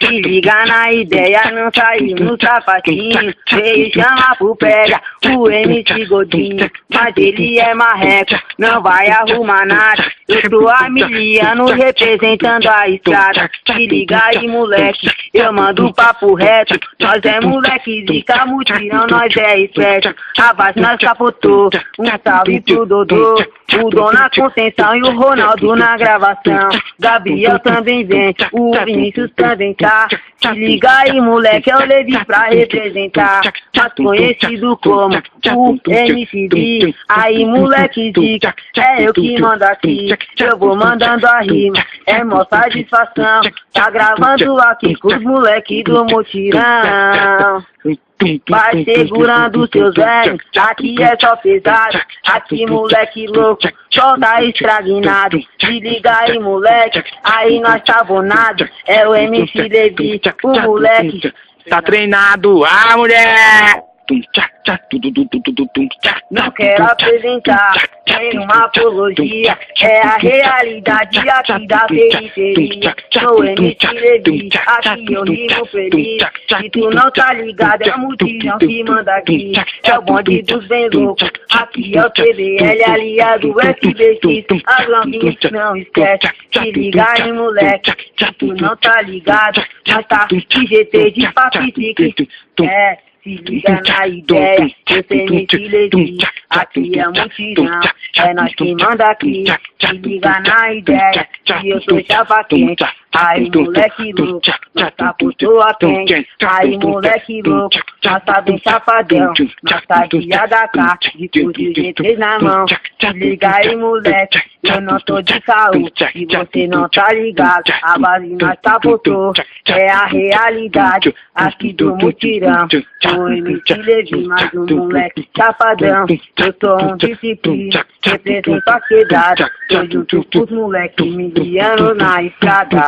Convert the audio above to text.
Se liga na ideia, não saímos no sapatinho. Veio chamar pro pega o MC Godinho, mas ele é marreco, não vai arrumar nada. Eu sou a Miliano representando a estrada. Se liga aí, moleque, eu mando o papo reto. Nós é moleque zica, mutirão, nós é esperto. A base nós capotou, um salve pro Dodô, o Dona Conceição e o Ronaldo na gravação. Gabriel também vem, o Vinícius também tá. Se liga aí, moleque, é o Levi pra representar, mais conhecido como o MCD. Aí, moleque zica, é eu que mando aqui, eu vou mandando a rima, é mó satisfação. Tá gravando aqui com os moleque do mutirão. Vai segurando seus velhos, aqui é só pesado. Aqui, moleque louco, só tá estragnado. Se liga aí, moleque, aí nós tá bonado. É o MC Levi, o moleque tá treinado, mulher! Não quero apresentar nenhuma apologia, é a realidade aqui da periferia. Sou MC Levi, aqui eu rimo feliz. Se tu não tá ligado, é o mutirão que manda aqui. É o bonde dos bem loucos, aqui é o TBL aliado do SBX. As lampinas não esquece, se liga aí, moleque. Se tu não tá ligado, nós tá de GT de papitique. Se liga na ideia, eu sei MC Levi, aqui é mutirão, é nós que manda aqui. Se liga na ideia, que eu sou chapa quente. Aí, moleque louco, nós tá por tua quente. Aí, moleque louco, nós tá bem chapadão. Nós tá de ADK, de tudo de GT na mão. Se liga aí, moleque, eu não tô de saúde, e você não tá ligado. A base nós tá botou, é a realidade aqui do mutirão. O MC Levi, mais um moleque chapadão. Eu sou um disciplina, represento a quebrada. Tô junto com os moleques milianos na estrada.